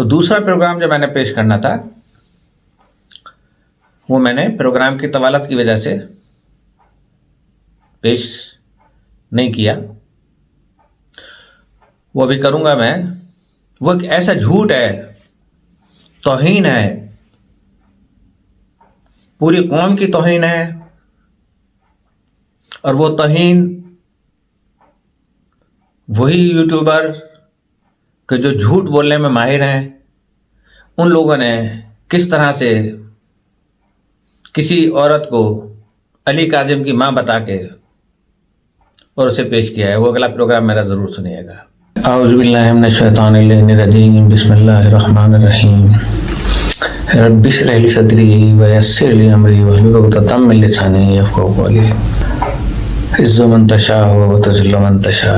तो दूसरा प्रोग्राम जो मैंने पेश करना था वो मैंने प्रोग्राम की तवालत की वजह से पेश नहीं किया, वो अभी करूँगा मैं। वो एक ऐसा झूठ है, तौहीन है, पूरी कौम की तौहीन है, और वो तौहीन वही यूट्यूबर के जो झूठ बोलने में माहिर हैं, उन लोगों ने किस तरह से किसी औरत को अली काजिम की माँ बता के और उसे पेश किया है। वो अगला प्रोग्राम मेरा ज़रूर सुनिएगा। औज़ु बिल्लाहि मिनश शैतानिर रजीम, बिस्मिल्लाहिर रहमानिर रहीम। रब्बि इश्रह ली सदरी व यस्सिर ली अमरी वहलुल उक़दतम मिन लिसानी यफ़क़हू क़ौली। इज़्ज़ु मन तशा व तुज़िल्लु मन तशा।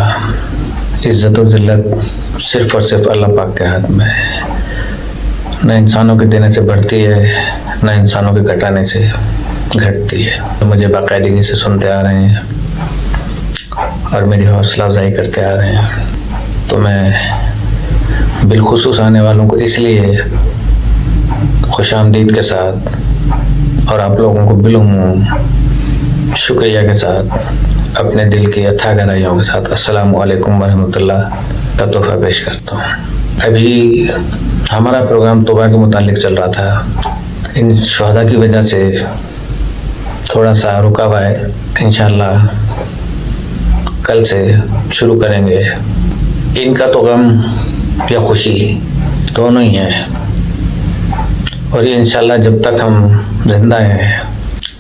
इज़्ज़त और ज़िल्लत सिर्फ़ और सिर्फ अल्लाह पाक के हाथ में है। न इंसानों के देने से बढ़ती है, न इंसानों के घटाने से घटती है। तो मुझे बाकायदगी से सुनते आ रहे हैं और मेरी हौसला अफजाई करते आ रहे हैं, तो मैं बिलखुसूस आने वालों को इसलिए खुशामदीद के साथ और आप लोगों को बिलुमूम शुक्रिया के साथ अपने दिल की अथाह गहराइयों के साथ अस्सलामु अलैकुम वरहमतुल्लाह का तोहफ़ा पेश करता हूँ। अभी हमारा प्रोग्राम तौबा के मुतालिक चल रहा था। इन शुहदा की वजह से थोड़ा सा रुका हुआ है। इंशाअल्लाह कल से शुरू करेंगे। इनका तो गम या खुशी दोनों ही हैं, और ये इंशाअल्लाह जब तक हम जिंदा हैं,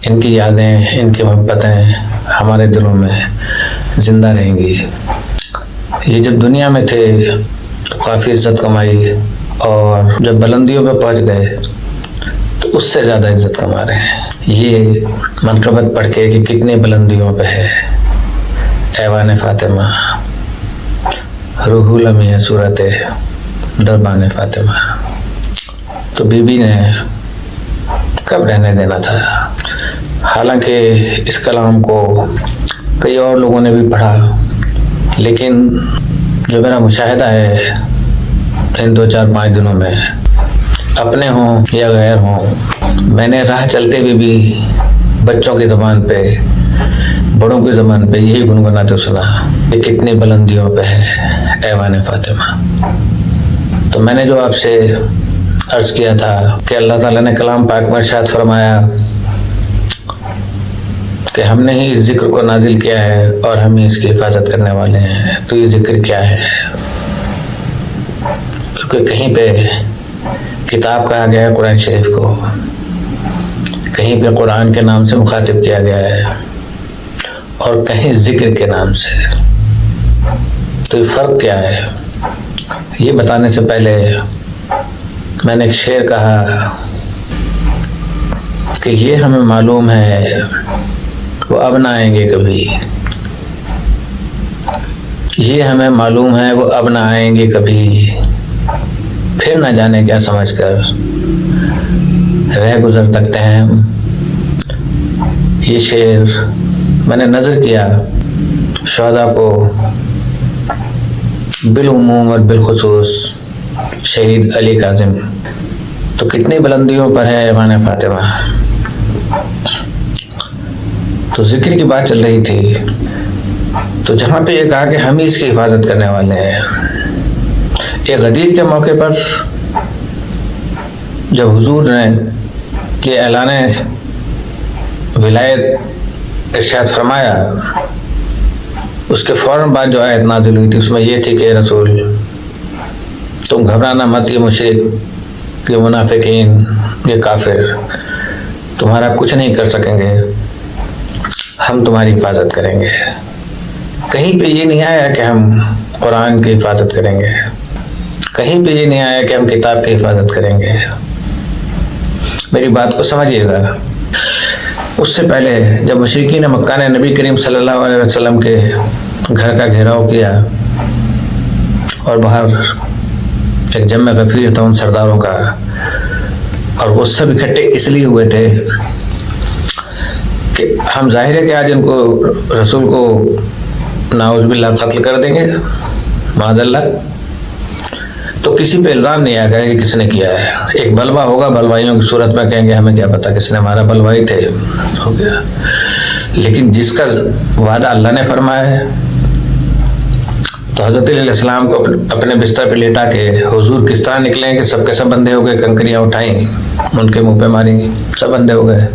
इनकी यादें, इनकी मोहब्बतें हमारे दिलों में ज़िंदा रहेंगी। ये जब दुनिया में थे तो काफ़ी इज़्ज़त कमाई, और जब बुलंदियों पे पहुंच गए तो उससे ज़्यादा इज़्ज़त कमा रहे हैं। ये मनक़बत पढ़ के कि कितनी बुलंदियों पे है ऐवान फ़ातिमा, रूहुल अमी है सूरत दरबान फ़ातिमा। तो बीबी ने कब रहने देना था। हालांकि इस कलाम को कई और लोगों ने भी पढ़ा, लेकिन जो मेरा मुशाहिदा है इन 2-4-5 दिनों में, अपने हों या गैर हों, मैंने राह चलते हुए भी बच्चों की ज़बान पे, बड़ों की ज़बान पे यही गुनगुनाते सुना कि कितनी बुलंदियों पे है ऐवान फ़ातिमा। तो मैंने जो आपसे अर्ज़ किया था कि अल्लाह ताला ने कलाम पाक में इरशाद फरमाया कि हमने ही इस ज़िक्र को नाजिल किया है और हम ही इसकी हिफाजत करने वाले हैं। तो ये ज़िक्र क्या है? क्योंकि कहीं पे किताब कहा गया है कुरान शरीफ को, कहीं पे कुरान के नाम से मुखातिब किया गया है, और कहीं ज़िक्र के नाम से। तो ये फ़र्क क्या है? ये बताने से पहले मैंने एक शेर कहा कि ये हमें मालूम है वो अब ना आएंगे कभी, ये हमें मालूम है वो अब ना आएंगे कभी, फिर ना जाने क्या समझकर रह गुजर सकते हैं हम। ये शेर मैंने नज़र किया शुहदा को बिलउमूम और बिलखुसूस शहीद अली काजिम, तो कितनी बुलंदियों पर है ऐवान फ़ातिमा। तो ज़िक्र की बात चल रही थी, तो जहाँ पे ये कहा कि हम ही इसकी हिफाजत करने वाले हैं। एक गदीर के मौके पर जब हुजूर ने ये ऐलान विलायत इरशाद फरमाया, उसके फ़ौरन बाद जो आयत नाज़िल हुई थी उसमें ये थी कि रसूल तुम घबराना मत, ये मुशरिक, ये मुनाफिकीन, ये काफिर तुम्हारा कुछ नहीं कर सकेंगे, हम तुम्हारी हिफाजत करेंगे। कहीं पे ये नहीं आया कि हम कुरान की हिफाजत करेंगे, कहीं पे ये नहीं आया कि हम किताब की हिफाजत करेंगे। मेरी बात को समझिएगा। उससे पहले जब मुशरिकीन मक्का ने नबी करीम सल्लल्लाहु अलैहि वसल्लम के घर का घेराव किया और बाहर एक जम्मे गफीर था उन सरदारों का, और वो सब इकट्ठे इसलिए हुए थे कि हम जाहिर है कि आज इनको रसूल को नाउज़ बिल्लाह कत्ल कर देंगे, माज़अल्लाह। तो किसी पे इल्जाम नहीं आएगा कि किसने किया है। एक बलवा होगा, बलवाइयों की सूरत में कहेंगे हमें क्या पता किसने मारा, बलवाई थे, हो गया। लेकिन जिसका वादा अल्लाह ने फरमाया है, तो हज़रत अलैहिस्सलाम को अपने बिस्तर पे लेटा के हुजूर किस तरह निकले कि सबके सब बंदे हो गए, कंकरियां उठाई उनके मुंह पे मारी, सब बंदे हो गए।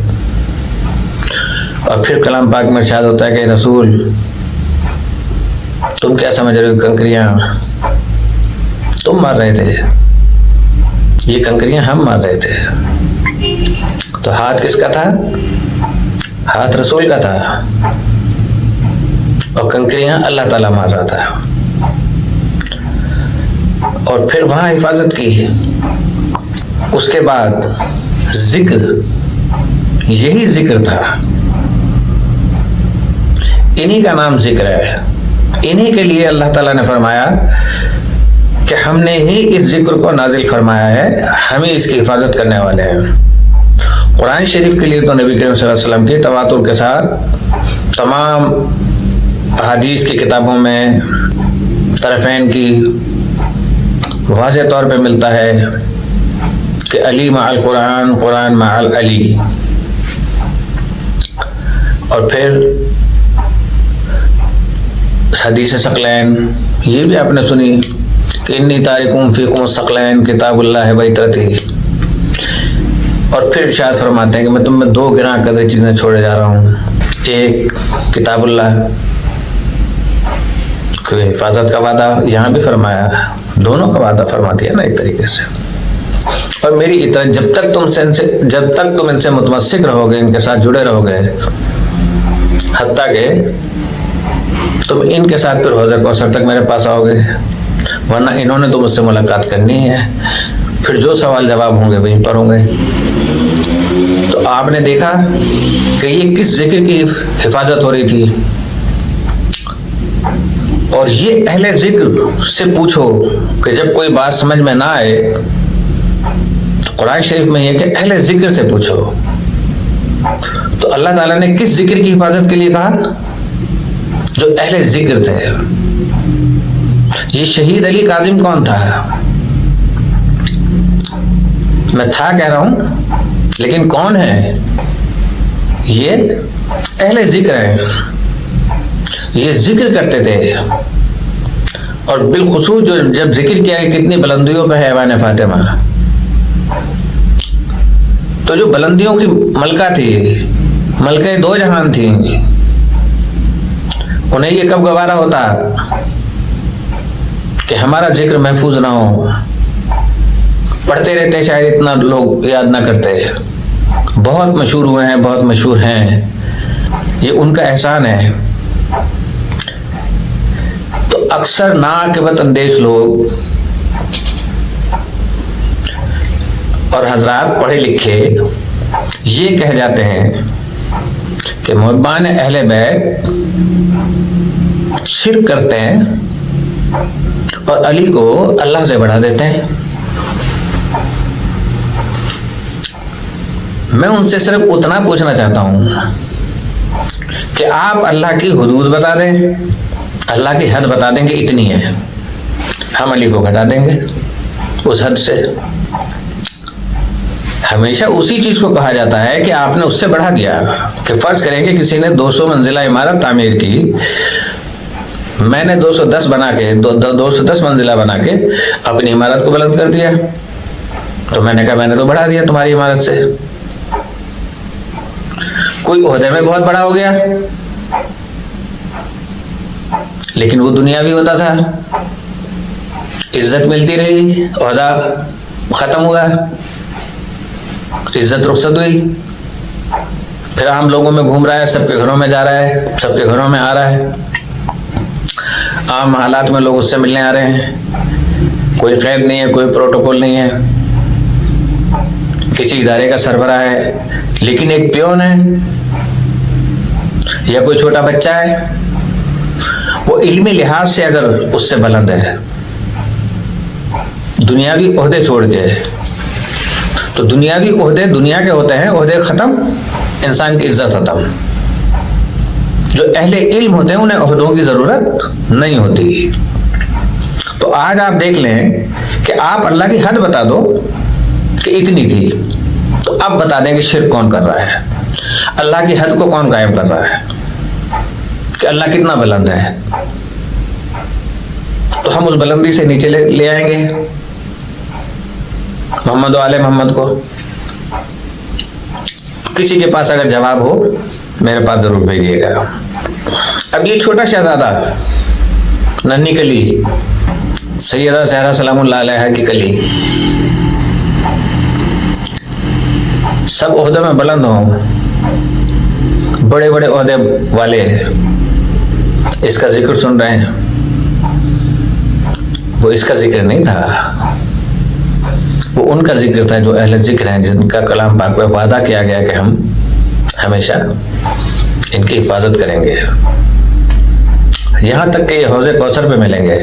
और फिर कलाम पाक में इरशाद होता है कि रसूल तुम क्या समझ रहे हो, कंकरियां तुम मार रहे थे, ये कंकरियां हम मार रहे थे। तो हाथ किसका था? हाथ रसूल का था, और कंकरियां अल्लाह ताला मार रहा था। और फिर वहां हिफाजत की। उसके बाद जिक्र, यही जिक्र था, इन्हीं का नाम जिक्र है। इन्हीं के लिए अल्लाह ताला ने फरमाया कि हमने ही इस जिक्र को नाजिल फरमाया है, हम ही इसकी हिफाजत करने वाले हैं। कुरान शरीफ के लिए तो नबी करीम सल्लल्लाहु अलैहि वसल्लम की तवातुर के साथ तमाम हदीस की किताबों में तरफ़ैन की वाज़ेह तौर पे मिलता है कि अली मअल कुरान, कुरान मअल अली। और फिर हदीस सकलैन, ये भी आपने सुनी कि इन्नी तारिकुम फ़ीकुम सकलैन किताबुल्लाह व इतरती। और फिर इरशाद फरमाते हैं कि मैं तुम्हें दो गिरां कदर चीज़ें छोड़े जा रहा हूँ, एक किताबुल्लाह की हिफाजत का वादा यहाँ भी फरमाया, दोनों का वादा फरमा दिया ना एक तरीके से। और मेरी इतना जब तक तुम इनसे मुतमस्सिक रहोगे, इनके साथ जुड़े रहोगे, हत्ता के तुम इनके साथ फिर हौज़ कौसर तक मेरे पास आओगे, वरना इन्होंने तो मुझसे मुलाकात करनी है, फिर जो सवाल जवाब होंगे वहीं पर होंगे। तो आपने देखा कि ये किस जिक्र की हिफाजत हो रही थी। और ये अहले जिक्र से पूछो कि जब कोई बात समझ में ना आए, तो कुरान शरीफ में यह कि अहले जिक्र से पूछो। तो अल्लाह ताला ने किस जिक्र की हिफाजत के लिए कहा? जो अहले जिक्र थे। ये शहीद अली काजिम कौन था? मैं था कह रहा हूं, लेकिन कौन है? ये अहले जिक्र हैं। ये जिक्र करते थे, और बिलखुसूस जो जब जिक्र किया कि कितनी बुलंदियों पे है ऐवान फातिमा, तो जो बुलंदियों की मलका थी, मलका दो जहान थी, उन्हें ये कब गवारा होता कि हमारा जिक्र महफूज ना हो। पढ़ते रहते, शायद इतना लोग याद ना करते। बहुत मशहूर हुए हैं, बहुत मशहूर हैं, ये उनका एहसान है। तो अक्सर नाक़िबत अंदेश लोग और हजरात पढ़े लिखे ये कह जाते हैं कि मुहब्बान अहले बैत शिर्क करते हैं और अली को अल्लाह से बढ़ा देते हैं। मैं उनसे सिर्फ उतना पूछना चाहता हूं कि आप अल्लाह की हुदूद बता दें, अल्लाह की हद बता देंगे इतनी है, हम अली को घटा देंगे उस हद से। हमेशा उसी चीज को कहा जाता है कि आपने उससे बढ़ा दिया। कि फर्ज करेंगे किसी ने 200 मंजिला इमारत तामीर की, मैंने 210 बना के 210 मंजिला बना के अपनी इमारत को बुलंद कर दिया, तो मैंने कहा मैंने तो बढ़ा दिया तुम्हारी इमारत से। कोई ओहदे में बहुत बड़ा हो गया, लेकिन वो दुनियावी होता था, इज्जत मिलती रही, ओहदा खत्म हुआ, इज्जत रुखसत हुई, फिर आम लोगों में घूम रहा है, सबके घरों में जा रहा है, सबके घरों में आ रहा है, आम हालात में लोग उससे मिलने आ रहे हैं। कोई कैद नहीं है, कोई प्रोटोकॉल नहीं है, किसी इदारे का सरबराह है, लेकिन एक पियोन है या कोई छोटा बच्चा है, वो इल्मी लिहाज से अगर उससे बुलंद है, दुनियावी ओहदे छोड़ के, तो दुनियावी ओहदे दुनिया के होते हैं, ओहदे खत्म, इंसान की इज्जत खत्म। जो अहले इल्म होते हैं उन्हें ओहदों की जरूरत नहीं होती। तो आज आप देख लें कि आप अल्लाह की हद बता दो कि इतनी थी, तो अब बता दें कि शिर्क कौन कर रहा है, अल्लाह की हद को कौन कायम कर रहा है, कि अल्लाह कितना बुलंद है। तो हम उस बुलंदी से नीचे ले आएंगे मोहम्मद वाले मोहम्मद को। किसी के पास अगर जवाब हो मेरे पास जरूर भेजिएगा। अब ये छोटा शहजादा नन्ही कली सैयदा ज़हरा सलामुल्लाह अलैहा की कली सब ओहदे में बुलंद हों, बड़े बड़े ओहदे वाले इसका जिक्र सुन रहे हैं। वो इसका जिक्र नहीं था, वो उनका जिक्र था जो अहले जिक्र हैं, जिनका कलाम पाक में वादा किया गया कि हम हमेशा इनकी हिफाजत करेंगे, यहाँ तक कि ये हौज़े कौसर पे मिलेंगे।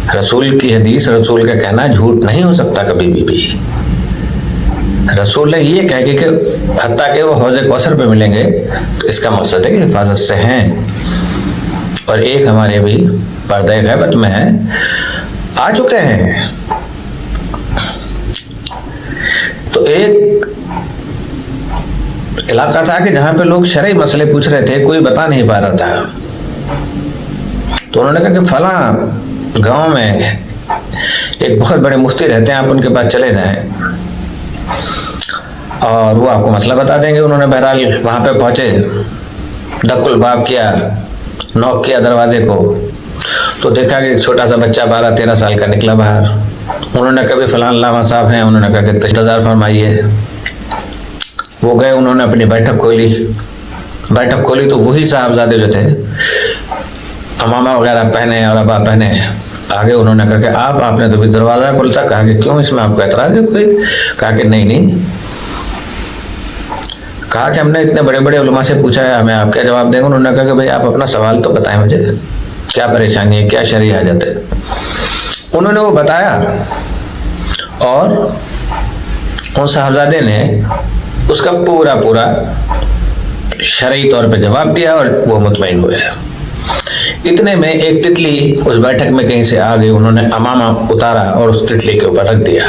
रसूल की हदीस, रसूल का कहना झूठ नहीं हो सकता कभी भी। रसूल ने ये कह के कि हत्ता के वो हौज़े कौसर पे मिलेंगे, तो इसका मकसद है कि हिफाजत से हैं। और एक हमारे भी पर्दे गैबत में है, आ चुके हैं। तो एक इलाका था कि जहां पे लोग शरई मसले पूछ रहे थे, कोई बता नहीं पा रहा था। तो उन्होंने कहा कि फलां गांव में एक बहुत बड़े मुफ्ती रहते हैं, आप उनके पास चले जाएं और वो आपको मसला बता देंगे। उन्होंने बहरहाल वहां पे पहुंचे, दक्कुल बाब किया, नॉक किया दरवाजे को, तो देखा कि एक छोटा सा बच्चा 12-13 साल का निकला बाहर। उन्होंने कभी फलां लामा साहब हैं, उन्होंने कहा कि इंतजार फरमाइए। वो गए, उन्होंने अपनी बैठक खोली तो वही साहबजादे जो थे अमामा वगैरह पहने और अबा पहने आगे। उन्होंने कहा कि आपने तो भी दरवाजा खोलता। कहा कि क्यों, इसमें आपको एतराज है कोई? कहा कि नहीं। कहा कि हमने इतने बड़े बड़े उलमा से पूछा है, हमें आप क्या जवाब देंगे? उन्होंने कहा कि भाई आप अपना सवाल तो बताएं मुझे, क्या परेशानी है, क्या शरई हाजत है। उन्होंने वो बताया और उन साहबजादे ने उसका पूरा शरई तौर पे जवाब दिया और वो मुतमईन हुए। इतने में एक तितली उस बैठक में कहीं से आ गई। उन्होंने अमामा उतारा और उस तितली के ऊपर रख दिया,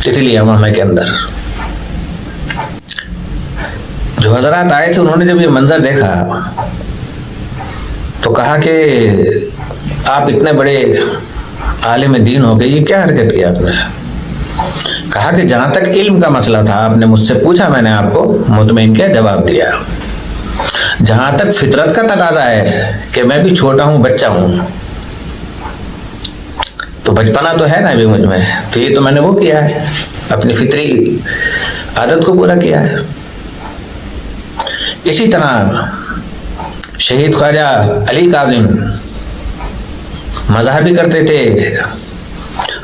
तितली अमामा के अंदर। जो हजरात आए थे उन्होंने जब ये मंजर देखा तो कहा कि आप इतने बड़े आलिम दीन हो गए, ये क्या हरकत की आपने? कहा कि जहां तक इल्म का मसला था आपने मुझसे पूछा, मैंने आपको मुतमईन किया, जवाब दिया। जहां तक फितरत का तकाजा है कि मैं भी छोटा हूं, बच्चा हूं, तो बचपना तो है ना अभी मुझ में, तो ये तो मैंने वो किया है, अपनी फितरी आदत को पूरा किया है। इसी तरह शहीद ख्वाजा अली काज़िम मज़ाह भी करते थे।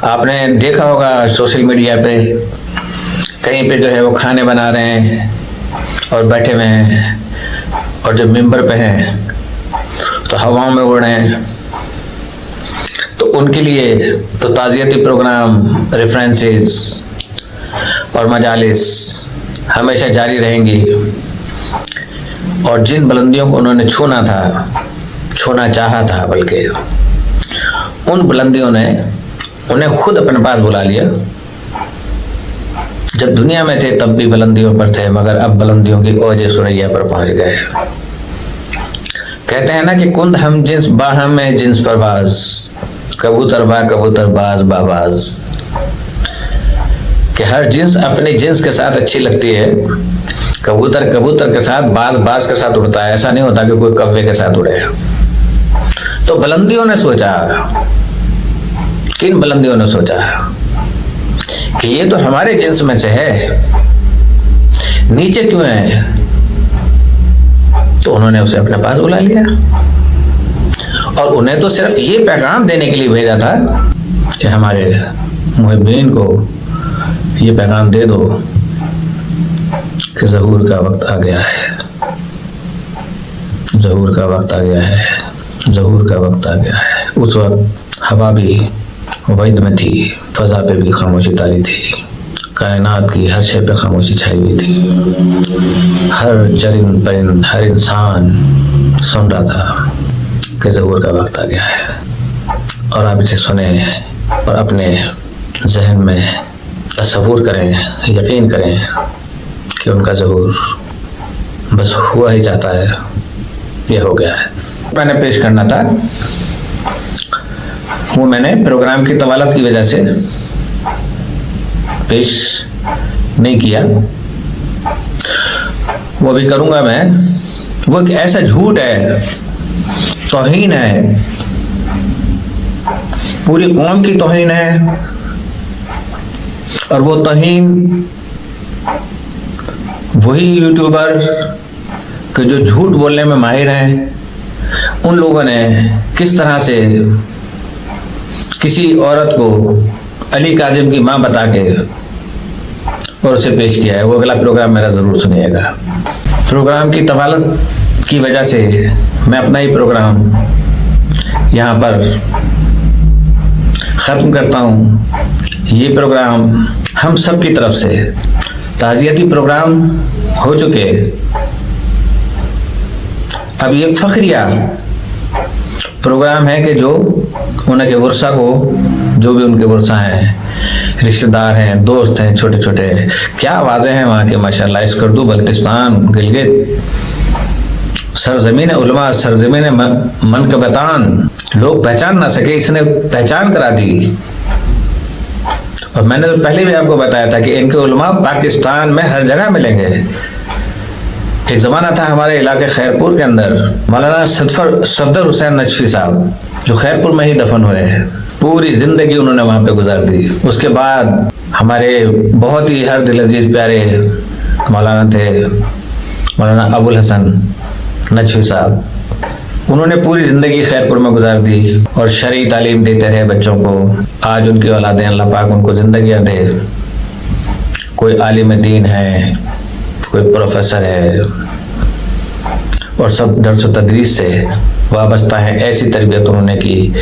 आपने देखा होगा सोशल मीडिया पे, कहीं पे जो है वो खाने बना रहे हैं और बैठे हुए हैं, और जब मिंबर पे हैं तो हवाओं में उड़ रहे हैं। तो उनके लिए तो ताज़ियती प्रोग्राम, रेफरेंसेस और मजालिस हमेशा जारी रहेंगी। और जिन बुलंदियों को उन्होंने छूना चाहा था, बल्कि उन बुलंदियों ने उन्हें खुद अपने पास बुला लिया। जब दुनिया में थे तब भी बुलंदियों पर थे, मगर अब बुलंदियों की ओज सुरैया पर पहुंच गए। कहते हैं ना कि कुंद हम जिन्स बाहम में जिन्स परवाज, कबूतर बाज बाबाज, कि हर जिन्स अपने जिन्स के साथ अच्छी लगती है। कबूतर के साथ, बाज के साथ उड़ता है, ऐसा नहीं होता कि कोई कौवे के साथ उड़े। तो बुलंदियों ने सोचा, किन बुलंदियों ने सोचा कि ये तो हमारे जिन्स में से है, नीचे क्यों है? तो उन्होंने उसे अपने पास बुला लिया और उन्हें तो सिर्फ ये पैगाम देने के लिए भेजा था कि हमारे मुहिब्बीन को ये पैगाम दे दो कि ज़हूर का वक्त आ गया है, ज़हूर का वक्त आ गया है, ज़हूर का वक्त आ गया है। उस वक्त हवा भी वैद में थी, फजा पे भी खामोशी तारी थी, कायनात की हर शय पे खामोशी छाई हुई थी। हर चरिंद परिंद, हर इंसान सुन रहा था कि ज़हूर का वक्त आ गया है और आप इसे सुने और अपने जहन में तसव्वुर करें, यकीन करें कि उनका ज़हूर बस हुआ ही जाता है, यह हो गया है। मैंने पेश करना था वो मैंने प्रोग्राम की तवालत की वजह से पेश नहीं किया, वो भी करूंगा मैं। वो एक ऐसा झूठ है, तौहीन है, पूरी कौम की तौहीन है, और वो तौहीन वही यूट्यूबर के जो झूठ बोलने में माहिर हैं, उन लोगों ने किस तरह से किसी औरत को अली काजिम की मां बता के और उसे पेश किया है। वो अगला प्रोग्राम मेरा ज़रूर सुनिएगा। प्रोग्राम की तवालत की वजह से मैं अपना ही प्रोग्राम यहाँ पर ख़त्म करता हूँ। ये प्रोग्राम हम सब की तरफ से ताज़ियती प्रोग्राम हो चुके, अब ये फ़ख्रिया प्रोग्राम है कि जो उनके वर्षा को, जो भी उनके वर्षा हैं, रिश्तेदार हैं, दोस्त हैं, छोटे छोटे, क्या आवाज़ें हैं वहाँ के माशाल्लाह। इस्कर्दू, बल्तिस्तान, गिलगित, सरजमीन उलमा, सरजमीन मनकबतान, लोग पहचान ना सके, इसने पहचान करा दी। और मैंने तो पहले भी आपको बताया था कि इनके उलमा पाकिस्तान में हर जगह मिलेंगे। एक ज़माना था हमारे इलाके खैरपुर के अंदर, मौलाना सफदर हुसैन नजफी साहब जो खैरपुर में ही दफन हुए हैं, पूरी ज़िंदगी उन्होंने वहाँ पे गुजार दी। उसके बाद हमारे बहुत ही हर दिल अजीज प्यारे मौलाना थे, मौलाना अबुल हसन नजफी साहब, उन्होंने पूरी ज़िंदगी खैरपुर में गुजार दी और शरई तालीम देते रहे बच्चों को। आज उनकी औलादें, अल्लाह पाक उनको ज़िंदगियाँ दे, कोई आलिम दीन है, कोई प्रोफेसर है, और सब दर्स व तदरीस से वाबस्ता है। ऐसी तरबियत उन्होंने की,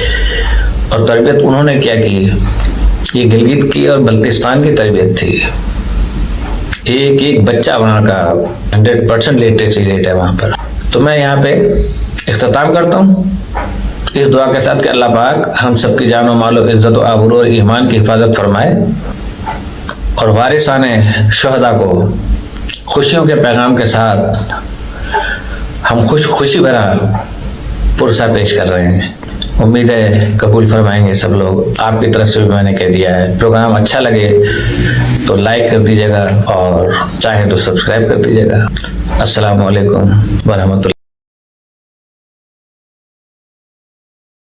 और तरबियत उन्होंने क्या की, ये गिलगित की और बल्तिस्तान की तरबियत थी। एक एक बच्चा वहाँ का 100% लिटरेसी रेट है वहाँ पर। तो मैं यहाँ पे इख्तिताम करता हूँ इस दुआ के साथ कि अल्लाह पाक हम सब की जान व माल व इज़्ज़त व आबरू और ईमान की हिफाजत फरमाए, और वारिसाने शुहदा को खुशियों के पैगाम के साथ हम खुशी भरा पुरसा पेश कर रहे हैं। उम्मीद है कबूल फरमाएंगे सब लोग। आपकी तरफ से भी मैंने कह दिया है। प्रोग्राम अच्छा लगे तो लाइक कर दीजिएगा और चाहे तो सब्सक्राइब कर दीजिएगा। अस्सलामु अलैकुम व रहमतुल्लाह।